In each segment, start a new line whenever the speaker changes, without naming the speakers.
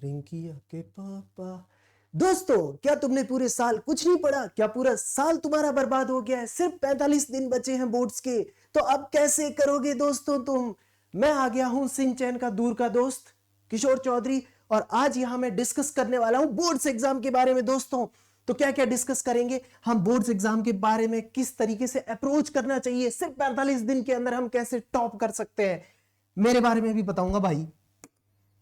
रिंकिया के पापा। दोस्तों, क्या तुमने पूरे साल कुछ नहीं पढ़ा? क्या पूरा साल तुम्हारा बर्बाद हो गया है? सिर्फ 45 दिन बचे हैं बोर्ड्स के, तो अब कैसे करोगे दोस्तों तुम? मैं आ गया हूं सिंह चैन का दूर का दोस्त किशोर चौधरी, और आज यहां मैं डिस्कस करने वाला हूं बोर्ड्स एग्जाम के बारे में। दोस्तों, तो क्या क्या डिस्कस करेंगे हम बोर्ड्स एग्जाम के बारे में, किस तरीके से अप्रोच करना चाहिए, सिर्फ 45 दिन के अंदर हम कैसे टॉप कर सकते हैं, मेरे बारे में भी बताऊंगा भाई।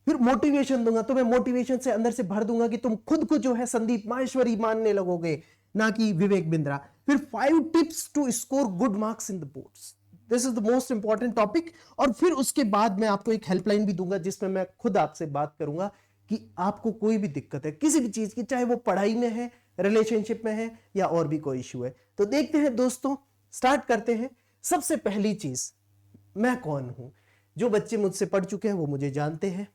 फिर मोटिवेशन दूंगा तुम्हें, मोटिवेशन से अंदर से भर दूंगा कि तुम खुद को जो है संदीप माहेश्वरी मानने लगोगे, ना कि विवेक बिंद्रा। फिर 5 tips to score good marks in the boards, this is the most important topic. और फिर उसके बाद मैं आपको एक हेल्पलाइन भी दूंगा जिसमें मैं खुद आपसे बात करूंगा कि आपको कोई भी दिक्कत है किसी भी चीज की, चाहे वो पढ़ाई में है, रिलेशनशिप में है, या और भी कोई इश्यू है। तो देखते हैं दोस्तों, स्टार्ट करते हैं। सबसे पहली चीज, मैं कौन हूं? जो बच्चे मुझसे पढ़ चुके हैं वो मुझे जानते हैं।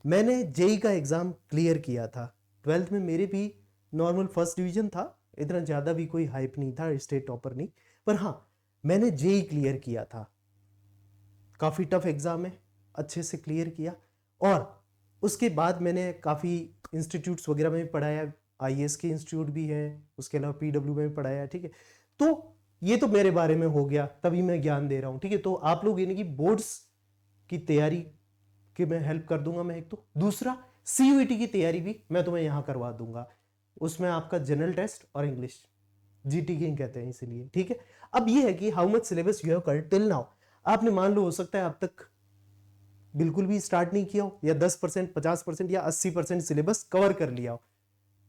मैंने जेई का एग्ज़ाम क्लियर किया था। 12th में मेरे भी नॉर्मल फर्स्ट डिवीजन था, इतना ज़्यादा भी कोई हाइप नहीं था, स्टेट टॉपर नहीं, पर हाँ मैंने जेई क्लियर किया था। काफ़ी टफ एग्ज़ाम है, अच्छे से क्लियर किया। और उसके बाद मैंने काफ़ी इंस्टीट्यूट्स वगैरह में भी पढ़ाया, आईएएस के इंस्टीट्यूट भी हैं, उसके अलावा पीडब्ल्यू में भी पढ़ाया। ठीक है, तो ये तो मेरे बारे में हो गया, तभी मैं ज्ञान दे रहा हूँ। ठीक है, तो आप लोग यानी कि बोर्ड्स की तैयारी कि मैं हेल्प कर दूंगा मैं, एक तो। दूसरा, सीयूईटी की तैयारी भी मैं तुम्हें यहां करवा दूंगा। उसमें आपका जनरल टेस्ट और इंग्लिश, जीटी की कहते हैं इसीलिए। ठीक है, अब ये है कि how much syllabus you have covered till now. आपने मान लो हो सकता है अब तक बिल्कुल भी स्टार्ट नहीं किया हो, या 10%, 50% या 80% सिलेबस कवर कर लिया हो।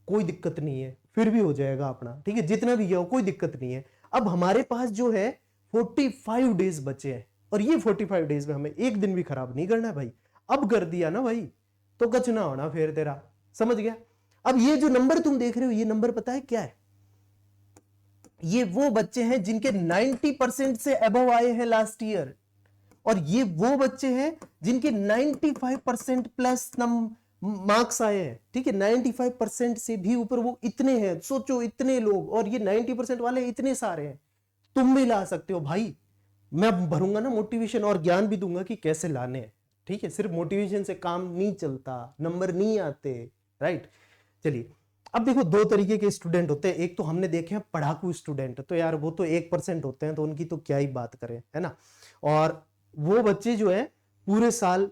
कोई दिक्कत नहीं है, फिर भी हो जाएगा अपना। ठीक है, जितना भी गया हो कोई दिक्कत नहीं है। अब हमारे पास जो है 45 डेज बचे हैं, और ये 45 डेज में हमें एक दिन भी खराब नहीं करना है भाई। अब कर दिया ना भाई तो कच ना होना फिर तेरा, समझ गया? अब ये जो नंबर तुम देख रहे हो, ये नंबर पता है क्या है? ये वो बच्चे हैं जिनके 90% से अबव आए हैं लास्ट ईयर, और ये वो बच्चे हैं जिनके 95% प्लस मार्क्स आए हैं। ठीक है, 95% से भी ऊपर वो इतने हैं, सोचो इतने लोग, और ये 90% वाले इतने सारे हैं। तुम भी ला सकते हो भाई। मैं भरूंगा ना मोटिवेशन, और ज्ञान भी दूंगा कि कैसे लाने हैं। ठीक है, सिर्फ मोटिवेशन से काम नहीं चलता, नंबर नहीं आते। राइट, चलिए। अब देखो, दो तरीके के स्टूडेंट होते हैं। एक तो हमने देखे हैं पढ़ाकू स्टूडेंट, तो यार वो तो 1% होते हैं, तो उनकी तो क्या ही बात करें, है ना। और वो बच्चे जो है पूरे साल,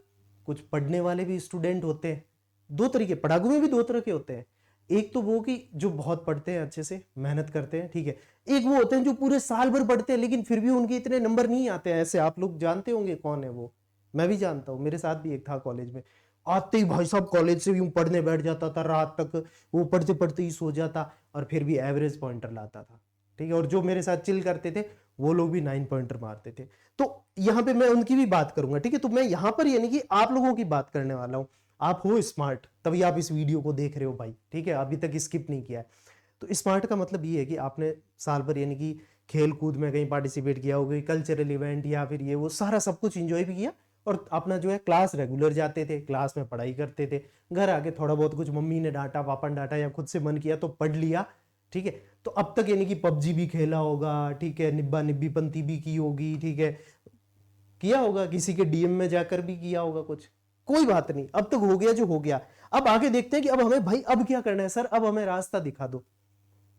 कुछ पढ़ने वाले भी स्टूडेंट होते हैं। दो तरीके, पढ़ाकू में भी दो तरह के होते हैं। एक तो वो कि जो बहुत पढ़ते हैं, अच्छे से मेहनत करते हैं। ठीक है, एक वो होते हैं जो पूरे साल भर पढ़ते हैं लेकिन फिर भी उनके इतने नंबर नहीं आते हैं। ऐसे आप लोग जानते होंगे कौन है वो, मैं भी जानता हूं, मेरे साथ भी एक था कॉलेज में। आते ही भाई साहब कॉलेज से यूं पढ़ने बैठ जाता था, रात तक वो पढ़ते पढ़ते ही सो जाता, और फिर भी एवरेज पॉइंटर लाता था। ठीक है, और जो मेरे साथ चिल करते थे वो लोग भी 9 पॉइंटर मारते थे। तो यहाँ पे मैं उनकी भी बात करूंगा। ठीक है, तो मैं यहाँ पर यानी कि आप लोगों की बात करने वाला हूँ। आप हो स्मार्ट, तभी आप इस वीडियो को देख रहे हो भाई। ठीक है, अभी तक स्किप नहीं किया है। तो स्मार्ट का मतलब ये है कि आपने साल भर यानी कि खेल कूद में कहीं पार्टिसिपेट किया होगा, कल्चरल इवेंट या फिर ये वो सारा सब कुछ एंजॉय भी किया, और अपना जो है क्लास रेगुलर जाते थे, क्लास में पढ़ाई करते थे, घर आके थोड़ा बहुत कुछ मम्मी ने डांटा, पापा ने डांटा, या खुद से मन किया तो पढ़ लिया। ठीक है, तो अब तक यानी कि पबजी भी खेला होगा, ठीक है, निब्बा निब्बी पंती भी की होगी, ठीक है, किया होगा, किसी के डीएम में जाकर भी किया होगा कुछ। कोई बात नहीं, अब तक हो गया जो हो गया। अब आगे देखते हैं कि अब हमें भाई अब क्या करना है। सर अब हमें रास्ता दिखा दो।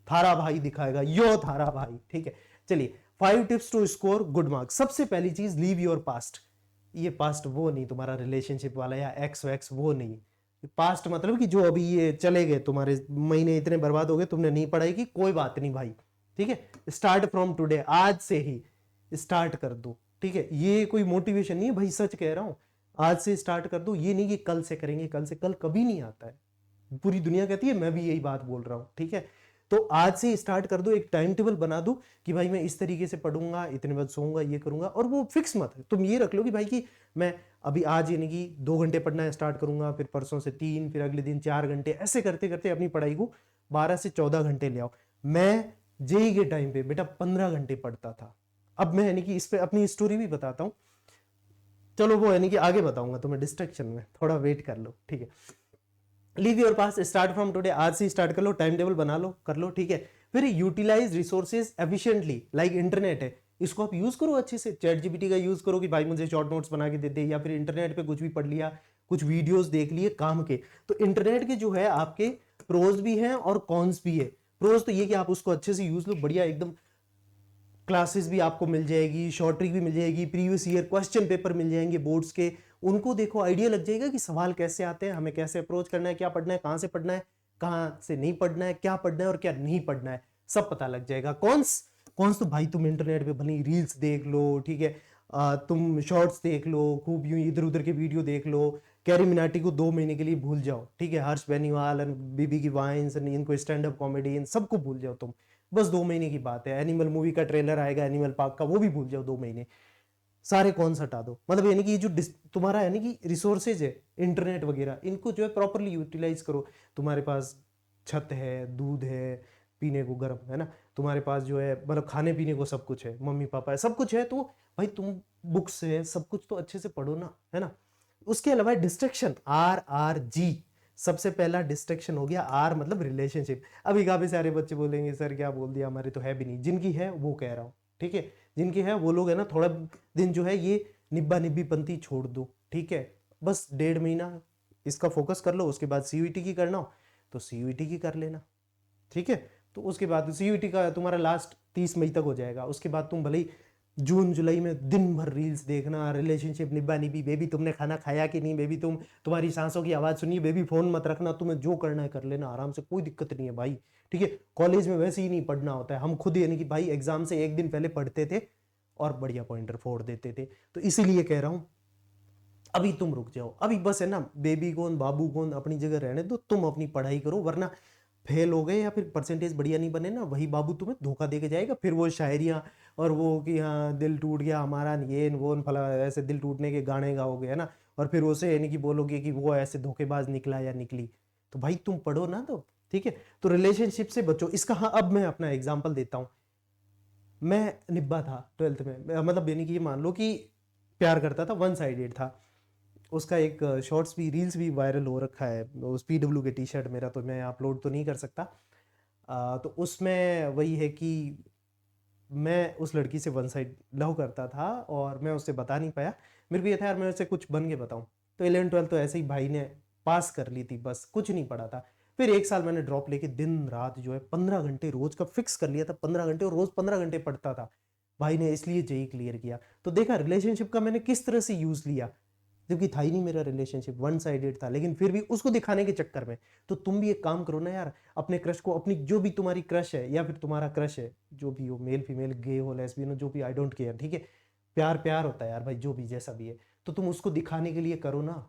थारा भाई दिखाएगा, यो थारा भाई। ठीक है, चलिए, 5 tips to score good marks. सबसे पहली चीज, लीव योर पास्ट। ये पास्ट वो नहीं तुम्हारा रिलेशनशिप वाला या एक्स वैक्स, वो नहीं। पास्ट मतलब कि जो अभी ये चले गए, तुम्हारे महीने इतने बर्बाद हो गए, तुमने नहीं पढ़ाई की, कोई बात नहीं भाई। ठीक है, स्टार्ट फ्रॉम टुडे, आज से ही स्टार्ट कर दो। ठीक है, ये कोई मोटिवेशन नहीं है भाई, सच कह रहा हूं, आज से स्टार्ट कर दो। ये नहीं कि कल से करेंगे, कल से, कल कभी नहीं आता है। पूरी दुनिया कहती है, मैं भी यही बात बोल रहा हूं। ठीक है, तो आज से स्टार्ट कर दो, एक टाइम टेबल बना दो कि भाई मैं इस तरीके से पढ़ूंगा, इतने बजे सोऊंगा, ये करूंगा। और वो फिक्स मत है, तुम ये रख लो कि भाई कि मैं अभी आज यानी कि 2 घंटे पढ़ना स्टार्ट करूंगा, फिर परसों से 3, फिर अगले दिन 4 घंटे, ऐसे करते करते अपनी पढ़ाई को 12 से 14 घंटे ले आओ। मैं जेई के टाइम पे बेटा 15 घंटे पढ़ता था। अब मैं यानी कि इस पे अपनी स्टोरी भी बताता हूँ, चलो वो यानी कि आगे बताऊंगा तुम्हें, डिस्ट्रक्शन में थोड़ा वेट कर लो। ठीक है, leave your pass, start from today, आज से स्टार्ट कर लो, टाइम टेबल बना लो, कर लो। ठीक है, फिर utilise resources efficiently, like internet है, इसको आप यूज करो अच्छे से। चैट जीपीटी का यूज करो कि भाई मुझे शॉर्ट नोट्स बना के दे दे, या फिर इंटरनेट पे कुछ भी पढ़ लिया कुछ वीडियोस देख लिए काम के। तो इंटरनेट के जो है आपके प्रोज भी हैं और कॉन्स भी है। प्रोज तो ये कि आप उसको अच्छे से यूज लो, बढ़िया एकदम क्लासेस भी आपको मिल जाएगी, शॉर्ट ट्रिक भी मिल जाएगी, प्रीवियस ईयर क्वेश्चन पेपर मिल जाएंगे बोर्ड्स के, उनको देखो आइडिया लग जाएगा कि सवाल कैसे आते हैं, हमें कैसे अप्रोच करना है, क्या पढ़ना है, कहाँ से पढ़ना है, कहाँ से नहीं पढ़ना है, क्या पढ़ना है और क्या नहीं पढ़ना है, सब पता लग जाएगा। कौन्स कौन्स तो भाई तुम इंटरनेट पे भले रील्स देख लो, ठीक है, तुम शॉर्ट्स देख लो, खूब यूं इधर उधर के वीडियो देख लो, कैरी मिनाटी को 2 महीने के लिए भूल जाओ, ठीक है, हर्ष बेनीवाल एंड बीबी की वाइन्स एंड इनको स्टैंड अप कॉमेडी इन सबको भूल जाओ तुम, बस 2 महीने की बात है। एनिमल मूवी का ट्रेलर आएगा एनिमल पार्क का, वो भी भूल जाओ 2 महीने, सारे कौन हटा दो। मतलब यानी कि ये जो तुम्हारा यानी कि रिसोर्सेज है इंटरनेट वगैरह, इनको जो है प्रॉपरली यूटिलाइज करो। तुम्हारे पास छत है, दूध है, पीने को गर्म है ना, तुम्हारे पास जो है मतलब खाने पीने को सब कुछ है, मम्मी पापा है, सब कुछ है, तो भाई तुम बुक्स है सब कुछ तो अच्छे से पढ़ो ना, है ना। उसके अलावा डिस्ट्रैक्शन, RRG, सबसे पहला डिस्ट्रैक्शन हो गया। आर मतलब रिलेशनशिप। अभी काफी सारे बच्चे बोलेंगे सर क्या बोल दिया, हमारे तो है भी नहीं, जिनकी है वो कह रहा हूँ, ठीक है, जिनकी है वो लोग है ना, थोड़ा दिन जो है ये निब्बा निब्बी पंथी छोड़ दो, ठीक है, बस 1.5 महीना इसका फोकस कर लो। उसके बाद CUET की करना हो तो CUET की कर लेना, ठीक है। तो उसके बाद CUET का तुम्हारा लास्ट 30 मई तक हो जाएगा। उसके बाद तुम भले ही जून जुलाई में दिन भर रील्स देखना, रिलेशनशिप निब्बा निब्बी, बेबी तुमने खाना खाया कि नहीं, बेबी तुम्हारी सांसों की आवाज़ सुनिए, बेबी फोन मत रखना, तुम्हें जो करना है कर लेना आराम से, कोई दिक्कत नहीं है भाई, ठीक है। कॉलेज में वैसे ही नहीं पढ़ना होता है, हम खुद यानी कि भाई एग्जाम से एक दिन पहले पढ़ते थे और बढ़िया पॉइंटर फोड़ देते थे। तो इसीलिए कह रहा हूँ अभी तुम रुक जाओ, अभी बस है ना, बेबी कौन बाबू कौन अपनी जगह रहने दो, तुम अपनी पढ़ाई करो, वरना फेल हो गए या फिर परसेंटेज बढ़िया नहीं बने ना, वही बाबू तुम्हें धोखा दे के जाएगा। फिर वो शायरियाँ और वो कि हाँ दिल टूट गया हमारा, ये वो फला, ऐसे दिल टूटने के गाने गाओगे, है ना, और फिर उसे यानी कि बोलोगे कि वो ऐसे धोखेबाज निकला या निकली। तो भाई तुम पढ़ो ना, तो ठीक है। तो रिलेशनशिप से बचो इसका। हाँ अब मैं अपना एग्जाम्पल देता हूँ। मैं निब्बा था 12th में, मतलब यानी कि ये मान लो कि प्यार करता था, वन साइडेड था। उसका एक शॉर्ट्स भी रील्स भी वायरल हो रखा है, उस PW के टी शर्ट मेरा, तो मैं अपलोड तो नहीं कर सकता। तो उसमें वही है कि मैं उस लड़की से वन साइड लव करता था और मैं उससे बता नहीं पाया। मेरे को ये था यार मैं उससे कुछ बन के बताऊँ। तो 11 12 तो ऐसे ही भाई ने पास कर ली थी, बस कुछ नहीं पढ़ा था। फिर 1 साल मैंने ड्रॉप लेके दिन रात जो है 15 घंटे रोज का फिक्स कर लिया था, 15 घंटे, और रोज 15 घंटे पढ़ता था। भाई ने इसलिए JEE क्लियर किया। तो देखा रिलेशनशिप का मैंने किस तरह से यूज लिया, जबकि था ही नहीं मेरा रिलेशनशिप, वन साइडेड था, लेकिन फिर भी उसको दिखाने के चक्कर में। तो तुम भी एक काम करो ना यार, अपने क्रश को, अपनी जो भी तुम्हारी क्रश है या फिर तुम्हारा क्रश है, जो भी हो, मेल फीमेल गे हो लेस्बियन हो, जो भी, आई डोंट केयर, ठीक है। प्यार प्यार होता है यार भाई, जो भी जैसा भी है। तो तुम उसको दिखाने के लिए करो ना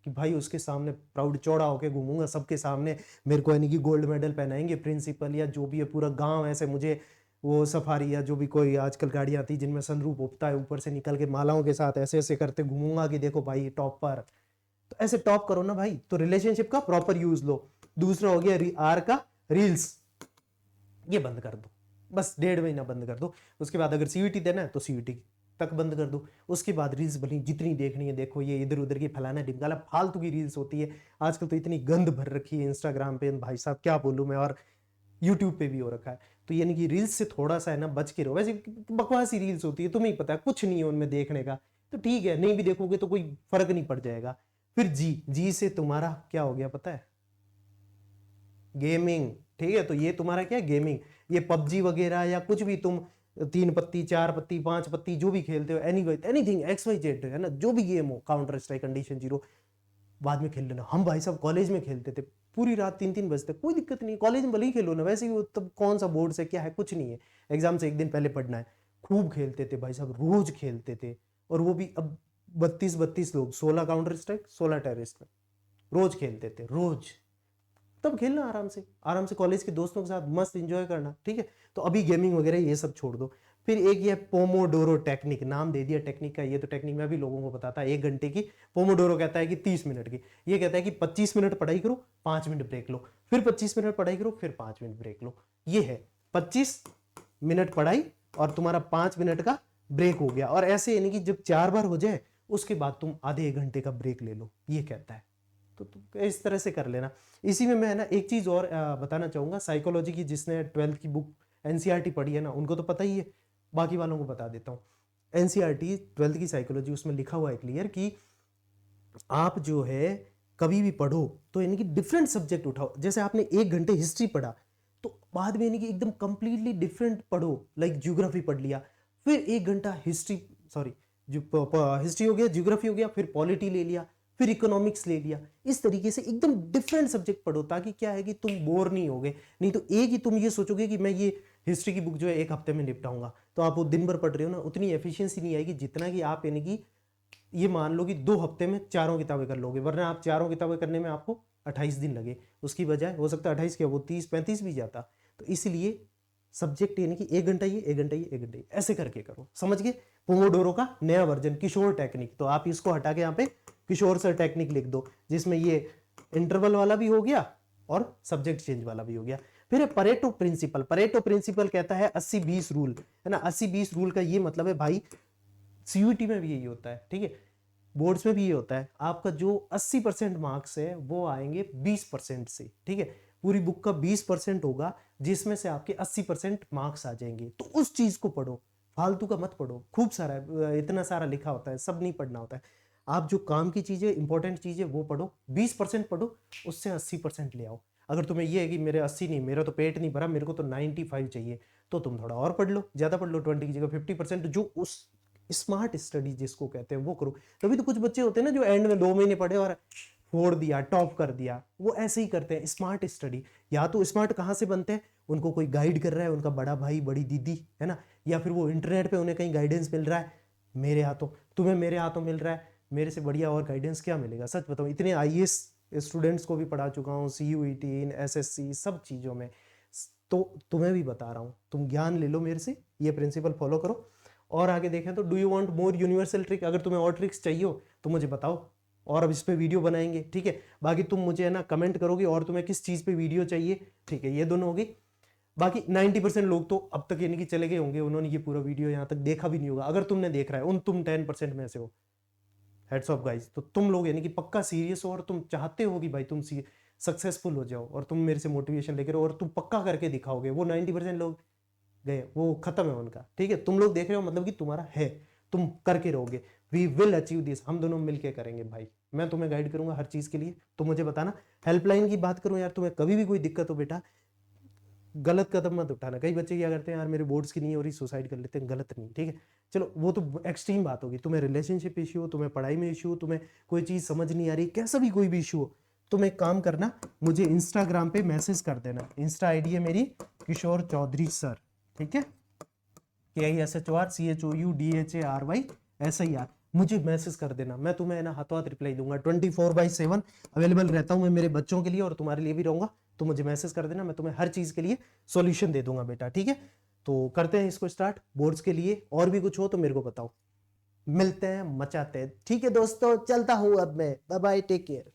कि भाई उसके सामने प्राउड चौड़ा होके घूमूंगा सबके सामने, मेरे को यानी कि गोल्ड मेडल पहनाएंगे प्रिंसिपल या जो भी है, पूरा गांव ऐसे मुझे वो सफारी या जो भी कोई आजकल गाड़ियां आती जिनमें सनरूफ उठता है ऊपर से निकल के, मालाओं के साथ ऐसे ऐसे करते घूमूंगा कि देखो भाई टॉप पर। तो ऐसे टॉप करो ना भाई। तो रिलेशनशिप का प्रॉपर यूज लो। दूसरा हो गया R का रील्स, ये बंद कर दो, बस 1.5 महीना बंद कर दो। उसके बाद अगर CUET देना है तो CUET तक बंद कर दो। उसके बाद रील्स भली जितनी देखनी है देखो, ये इधर उधर की फलाना ढिमकाना फालतू की रील्स होती है आजकल, तो इतनी गंद भर रखी है इंस्टाग्राम पे भाई साहब, क्या बोलूं मैं, और यूट्यूब पे भी हो रखा है। तो यानी कि रील्स से थोड़ा सा है ना बच के रहो। वैसे बकवासी रील्स होती है, तुम्हें ही पता है, कुछ नहीं है उनमें देखने का, तो ठीक है नहीं भी देखोगे तो कोई फर्क नहीं पड़ जाएगा। फिर जी से तुम्हारा क्या हो गया पता है, गेमिंग, ठीक है। तो ये तुम्हारा क्या है, गेमिंग। ये PUBG वगैरह या कुछ भी तुम 3 पत्ती 4 पत्ती 5 पत्ती जो भी खेलते हो, एनीथिंग XYZ, है ना, जो भी गेम हो, काउंटर स्ट्राइक, कंडीशन जीरो, बाद में खेल लेना। हम भाई साहब कॉलेज में खेलते थे पूरी रात 3 3 बजे तक, कोई दिक्कत नहीं, कॉलेज में भले ही खेलो ना, वैसे ही तब कौन सा बोर्ड से क्या है, कुछ नहीं है, एग्जाम से एक दिन पहले पढ़ना है। खूब खेलते थे भाई साहब, रोज खेलते थे। और वो भी अब 32 लोग, 16 काउंटर स्ट्राइक, 16 टेररिस्ट में, रोज खेलते थे रोज। तब खेलना आराम से, आराम से कॉलेज के दोस्तों के साथ मस्त एंजॉय करना, ठीक है। तो अभी गेमिंग वगैरह ये सब छोड़ दो। फिर एक ये पोमोडोरो टेक्निक, नाम दे दिया टेक्निक का, ये तो टेक्निक मैं भी लोगों को बताता, 1 घंटे की। पोमोडोरो कहता है कि 30 मिनट की, ये कहता है कि 25 मिनट पढ़ाई करो, 5 मिनट ब्रेक लो, फिर 25 मिनट पढ़ाई करो, फिर 5 मिनट ब्रेक लो। ये है 25 मिनट पढ़ाई और तुम्हारा 5 मिनट का ब्रेक हो गया। और ऐसे यानी कि जब 4 बार हो जाए उसके बाद तुम आधे 1 घंटे का ब्रेक ले लो, ये कहता है। तो तुम इस तरह से कर लेना। इसी में मैं ना एक चीज और बताना चाहूंगा, साइकोलॉजी की, जिसने 12th की बुक NCERT पढ़ी है ना उनको तो पता ही है, बाकी वालों को बता देता हूँ। NCERT 12th की साइकोलॉजी, उसमें लिखा हुआ है क्लियर कि आप जो है कभी भी पढ़ो तो यानी कि डिफरेंट सब्जेक्ट उठाओ। जैसे आपने 1 घंटे हिस्ट्री पढ़ा, तो बाद में यानी कि एकदम कंप्लीटली डिफरेंट पढ़ो, लाइक ज्योग्राफी पढ़ लिया, फिर 1 घंटा हिस्ट्री, सॉरी जो हिस्ट्री हो गया, ज्योग्राफी हो गया, फिर पॉलिटी ले लिया, फिर इकोनॉमिक्स ले लिया। इस तरीके से एकदम डिफरेंट सब्जेक्ट पढ़ो, ताकि क्या है कि तुम बोर नहीं होगे। नहीं तो एक ही तुम ये सोचोगे कि मैं ये हिस्ट्री की बुक जो है 1 हफ्ते में निपटाऊंगा, तो आप वो दिन भर पढ़ रहे हो ना, उतनी एफिशिएंसी नहीं आएगी जितना कि आप यानी कि ये मान लो कि 2 हफ्ते में चारों किताबें कर लोगे। वरना आप चारों किताबें करने में आपको 28 दिन लगे, उसकी बजाय हो सकता है 28 क्या वो 30-35 भी जाता। तो इसलिए सब्जेक्ट यानी कि 1 घंटा ये 1 घंटा ये 1 घंटा ये ऐसे करके करो, समझ गए। पोमोडोरो का नया वर्जन किशोर टेक्निक, तो आप इसको हटा के यहाँ पे किशोर सर टेक्निक लिख दो, जिसमें ये इंटरवल वाला भी हो गया और सब्जेक्ट चेंज वाला भी हो गया। फिर है परेटो प्रिंसिपल। परेटो प्रिंसिपल कहता है 80-20 रूल, है ना। 80-20 रूल का ये मतलब है भाई, सीयूईटी में भी यही होता है, ठीक है, बोर्ड्स में भी ये होता है। आपका जो 80% मार्क्स है वो आएंगे 20% से, ठीक है। पूरी बुक का 20% होगा, जिसमें से आपके 80% मार्क्स आ जाएंगे। तो उस चीज को पढ़ो, फालतू का मत पढ़ो। खूब सारा इतना सारा लिखा होता है, सब नहीं पढ़ना होता है। आप जो काम की चीजें, इंपॉर्टेंट चीजें वो पढ़ो, 20% पढ़ो, उससे 80% ले आओ। अगर तुम्हें ये है कि मेरे 80 नहीं, मेरा तो पेट नहीं भरा, मेरे को तो 95 चाहिए, तो तुम थोड़ा और पढ़ लो, ज्यादा पढ़ लो, 20 की जगह 50%, जो उस स्मार्ट स्टडी जिसको कहते हैं वो करो। तभी तो कुछ बच्चे होते हैं ना जो एंड में 2 महीने पढ़े और फोड़ दिया, टॉप कर दिया, वो ऐसे ही करते हैं। स्मार्ट स्टडी, या तो स्मार्ट कहाँ से बनते हैं, उनको कोई गाइड कर रहा है, उनका बड़ा भाई बड़ी दीदी, है ना, या फिर वो इंटरनेट पे उन्हें कहीं गाइडेंस मिल रहा है। मेरे हाथों, तुम्हें मेरे हाथों मिल रहा है, मेरे से बढ़िया और गाइडेंस क्या मिलेगा। सच बताऊं, इतने आईएएस स्टूडेंट्स को भी पढ़ा चुका हूँ, सीयूईटी, एसएससी, सब चीज़ों में। तो तुम्हें भी बता रहा हूँ, तुम ज्ञान ले लो मेरे से, ये प्रिंसिपल फॉलो करो। और आगे देखें तो do you want more universal trick, अगर तुम्हें और ट्रिक्स चाहिए हो तो मुझे बताओ, और अब इस पे वीडियो बनाएंगे, ठीक है। बाकी तुम मुझे है ना कमेंट करोगे और तुम्हें किस चीज़ पे वीडियो चाहिए, ठीक है, ये दोनों होगी। बाकी 90% लोग तो अब तक यानी कि चले गए होंगे, उन्होंने ये पूरा वीडियो यहाँ तक देखा भी नहीं होगा। अगर तुमने देख रहा है, तुम 10% में से हो, हेड्स ऑफ गाइस। तो तुम लोग यानी कि पक्का सीरियस हो और तुम चाहते हो कि भाई तुम सक्सेसफुल हो जाओ, और तुम मेरे से मोटिवेशन लेकर, और तुम पक्का करके दिखाओगे। वो 90% लोग गए, वो खत्म है उनका, ठीक है। तुम लोग देख रहे हो मतलब कि तुम्हारा है, तुम करके रहोगे। वी विल अचीव दिस, हम दोनों मिलके करेंगे भाई। मैं तुम्हें गाइड करूंगा हर चीज के लिए, तो मुझे बताना। हेल्पलाइन की बात करूं यार, तुम्हें कभी भी कोई दिक्कत हो बेटा, गलत कदम मत उठाना। कई बच्चे क्या करते हैं यार, मेरे बोर्ड्स की नहीं हो रही, सुसाइड कर लेते हैं, गलत नहीं, ठीक है। चलो वो तो एक्सट्रीम बात होगी। तुम्हें रिलेशनशिप इशू हो, तुम्हें पढ़ाई में इशू हो, तुम्हें कोई चीज़ समझ नहीं आ रही, कैसा भी कोई भी इशू हो, तुम एक काम करना, मुझे इंस्टाग्राम पे मैसेज कर देना। इंस्टा आईडी है मेरी किशोर चौधरी सर, ठीक है, KISHORCHOUDHARYSIR। मुझे मैसेज कर देना, मैं तुम्हें ना हाथों हाथ रिप्लाई दूंगा। 24/7 अवेलेबल रहता हूँ मैं मेरे बच्चों के लिए, और तुम्हारे लिए भी रहूंगा। तो मुझे मैसेज कर देना, मैं तुम्हें हर चीज के लिए सॉल्यूशन दे दूंगा बेटा, ठीक है। तो करते हैं इसको स्टार्ट बोर्ड्स के लिए। और भी कुछ हो तो मेरे को बताओ, मिलते हैं, मचाते हैं, ठीक है दोस्तों। चलता हूं अब मैं, बाय बाय, टेक केयर।